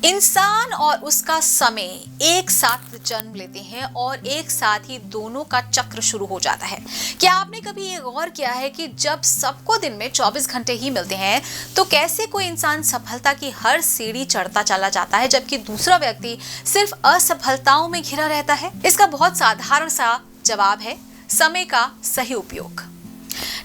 इंसान और उसका समय एक साथ जन्म लेते हैं और एक साथ ही दोनों का चक्र शुरू हो जाता है। क्या आपने कभी ये गौर किया है कि जब सबको दिन में 24 घंटे ही मिलते हैं तो कैसे कोई इंसान सफलता की हर सीढ़ी चढ़ता चला जाता है जबकि दूसरा व्यक्ति सिर्फ असफलताओं में घिरा रहता है? इसका बहुत साधारण सा जवाब है समय का सही उपयोग।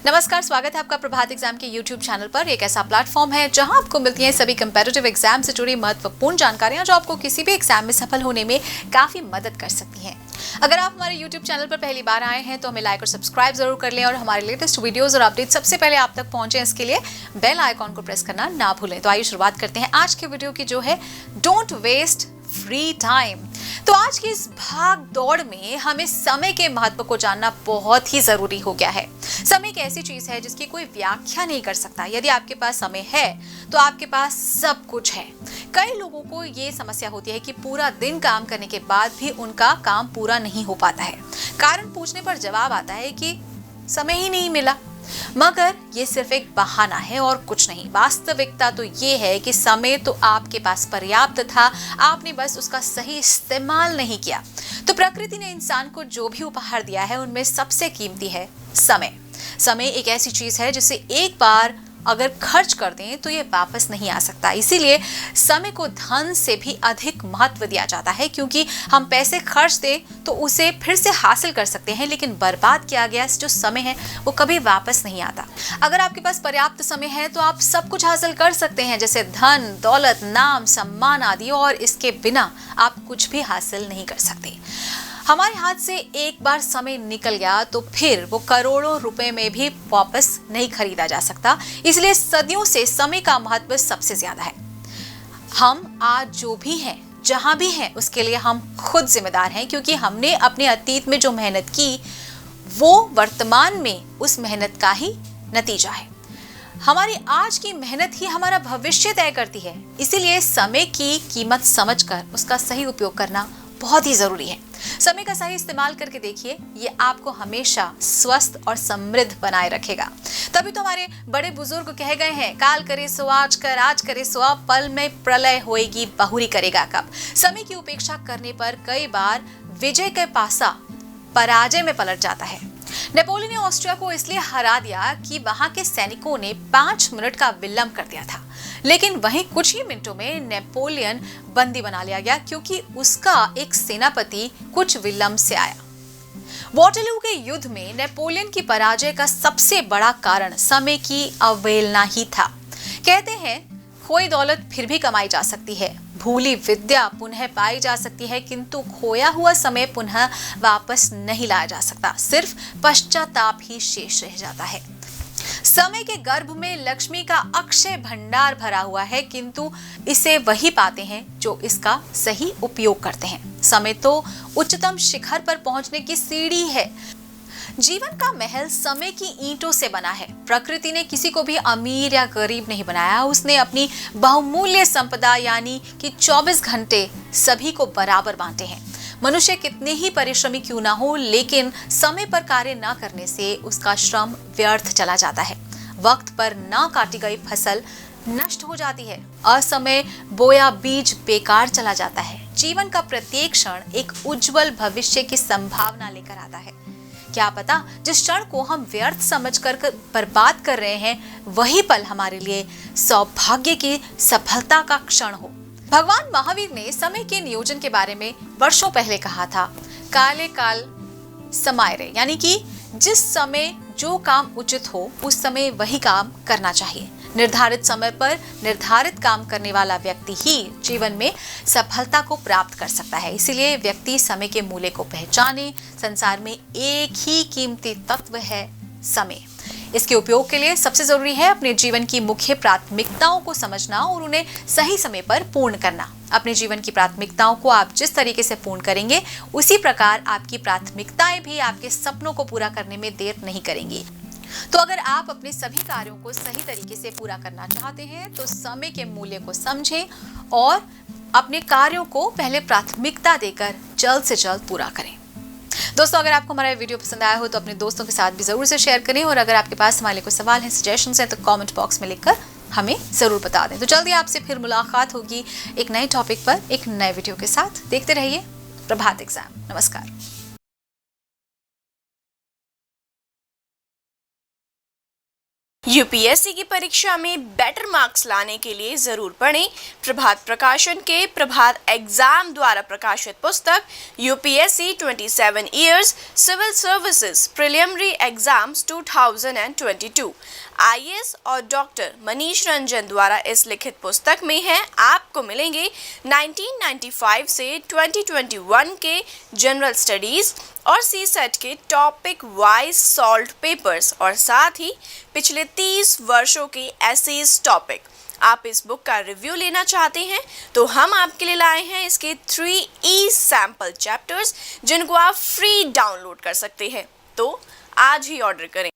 नमस्कार, स्वागत है आपका प्रभात एग्जाम के YouTube चैनल पर। एक ऐसा प्लेटफॉर्म है जहां आपको मिलती हैं सभी कंपैरेटिव एग्जाम से जुड़ी महत्वपूर्ण जानकारियां जो आपको किसी भी एग्जाम में सफल होने में काफी मदद कर सकती हैं। अगर आप हमारे YouTube चैनल पर पहली बार आए हैं तो हमें लाइक और सब्सक्राइब जरूर कर लें और हमारे लेटेस्ट वीडियोस और अपडेट सबसे पहले आप तक पहुंचे इसके लिए बेल आइकॉन को प्रेस करना ना भूलें। तो आइए शुरुआत करते हैं आज के वीडियो की, जो है डोंट वेस्ट फ्री टाइम। तो आज की इस भाग दौड़ में हमें समय के महत्व को जानना बहुत ही जरूरी हो गया है। समय एक ऐसी चीज है जिसकी कोई व्याख्या नहीं कर सकता। यदि आपके पास समय है तो आपके पास सब कुछ है। कई लोगों को ये समस्या होती है कि पूरा दिन काम करने के बाद भी उनका काम पूरा नहीं हो पाता है। कारण पूछने पर जवाब आता है कि समय ही नहीं मिला। मगर ये सिर्फ एक बहाना है और कुछ नहीं। वास्तविकता तो ये है कि समय तो आपके पास पर्याप्त था, आपने बस उसका सही इस्तेमाल नहीं किया। तो प्रकृति ने इंसान को जो भी उपहार दिया है उनमें सबसे कीमती है समय। समय एक ऐसी चीज है जिसे एक बार अगर खर्च कर दें तो ये वापस नहीं आ सकता। इसीलिए समय को धन से भी अधिक महत्व दिया जाता है, क्योंकि हम पैसे खर्च दें तो उसे फिर से हासिल कर सकते हैं, लेकिन बर्बाद किया गया जो समय है वो कभी वापस नहीं आता। अगर आपके पास पर्याप्त समय है तो आप सब कुछ हासिल कर सकते हैं, जैसे धन, दौलत, नाम, सम्मान आदि, और इसके बिना आप कुछ भी हासिल नहीं कर सकते। हमारे हाथ से एक बार समय निकल गया तो फिर वो करोड़ों रुपए में भी वापस नहीं खरीदा जा सकता। इसलिए सदियों से समय का महत्व सबसे ज्यादा है। हम आज जो भी हैं, जहां भी हैं, उसके लिए हम खुद जिम्मेदार हैं, क्योंकि हमने अपने अतीत में जो मेहनत की वो वर्तमान में उस मेहनत का ही नतीजा है। हमारी आज की मेहनत ही हमारा भविष्य तय करती है। इसीलिए समय की कीमत समझकर उसका सही उपयोग करना बहुत ही जरूरी है। समय का सही इस्तेमाल करके देखिए, ये आपको हमेशा स्वस्थ और समृद्ध बनाए रखेगा। तभी तो हमारे बड़े बुजुर्ग कह गए हैं, काल करे सो आज कर, आज करे सो अब, पल में प्रलय होएगी बहुरी करेगा कब। समय की उपेक्षा करने पर कई बार विजय का पासा पराजय में पलट जाता है। नेपोलियन ने ऑस्ट्रिया को इसलिए हरा दिया कि वहां के सैनिकों ने 5 मिनट का विलंब कर दिया था, लेकिन वहीं कुछ ही मिनटों में नेपोलियन बंदी बना लिया गया, क्योंकि उसका एक सेनापति कुछ विलंब से आया। वॉटरलू के युद्ध में नेपोलियन की पराजय का सबसे बड़ा कारण समय की अवहेलना ही था। कहते हैं, खोई दौलत फिर भी कमाई जा सकती है, भूली विद्या पुनः पाई जा सकती है, किंतु खोया हुआ समय पुनः वापस नहीं लाया जा सकता। सिर्फ पश्चाताप ही शेष रह जाता है। समय के गर्भ में लक्ष्मी का अक्षय भंडार भरा हुआ है, किंतु इसे वही पाते हैं जो इसका सही उपयोग करते हैं। समय तो उच्चतम शिखर पर पहुंचने की सीढ़ी है। जीवन का महल समय की ईंटों से बना है। प्रकृति ने किसी को भी अमीर या गरीब नहीं बनाया। उसने अपनी बहुमूल्य संपदा यानी कि 24 घंटे सभी को बराबर बांटे हैं। मनुष्य कितने ही परिश्रमी क्यों ना हो, लेकिन समय पर कार्य न करने से उसका श्रम व्यर्थ चला जाता है। वक्त पर न काटी गई फसल नष्ट हो जाती है। असमय बोया बीज बेकार चला जाता है। जीवन का प्रत्येक क्षण एक उज्जवल भविष्य की संभावना लेकर आता है। क्या पता जिस क्षण को हम व्यर्थ समझकर बर्बाद कर रहे हैं वही पल हमारे लिए सौभाग्य की सफलता का क्षण हो। भगवान महावीर ने समय के नियोजन के बारे में वर्षों पहले कहा था, काले काल समायरे, यानी कि जिस समय जो काम उचित हो उस समय वही काम करना चाहिए। निर्धारित समय पर निर्धारित काम करने वाला व्यक्ति ही जीवन में सफलता को प्राप्त कर सकता है। इसीलिए व्यक्ति समय के मूल्य को पहचाने। संसार में एक ही कीमती तत्व है, समय। इसके उपयोग के लिए सबसे जरूरी है अपने जीवन की मुख्य प्राथमिकताओं को समझना और उन्हें सही समय पर पूर्ण करना। अपने जीवन की प्राथमिकताओं को आप जिस तरीके से पूर्ण करेंगे उसी प्रकार आपकी प्राथमिकताएं भी आपके सपनों को पूरा करने में देर नहीं करेंगी। तो अगर आप अपने सभी कार्यों को सही तरीके से पूरा करना चाहते हैं तो समय के मूल्य को समझें और अपने कार्यों को पहले प्राथमिकता देकर जल्द से जल्द पूरा करें। दोस्तों, अगर आपको हमारा वीडियो पसंद आया हो तो अपने दोस्तों के साथ भी जरूर से शेयर करें, और अगर आपके पास हमारे लिए कोई सवाल है, सजेशंस हैं तो कमेंट बॉक्स में लिखकर हमें ज़रूर बता दें। तो जल्दी आपसे फिर मुलाकात होगी एक नए टॉपिक पर, एक नए वीडियो के साथ। देखते रहिए प्रभात एग्जाम। नमस्कार। यूपीएससी की परीक्षा में बेटर मार्क्स लाने के लिए जरूर पढ़ें प्रभात प्रकाशन के प्रभात एग्जाम द्वारा प्रकाशित पुस्तक UPSC 27 years civil services preliminary exams 2022। IAS और डॉक्टर मनीष रंजन द्वारा इस लिखित पुस्तक में है। आपको मिलेंगे 1995 से 2021 के जनरल स्टडीज और सीसेट के टॉपिक वाइज सॉल्व्ड पेपर्स और साथ ही पिछले 30 वर्षों के एसेज टॉपिक। आप इस बुक का रिव्यू लेना चाहते हैं तो हम आपके लिए लाए हैं इसके 3 सैंपल चैप्टर्स जिनको आप फ्री डाउनलोड कर सकते हैं। तो आज ही ऑर्डर करें।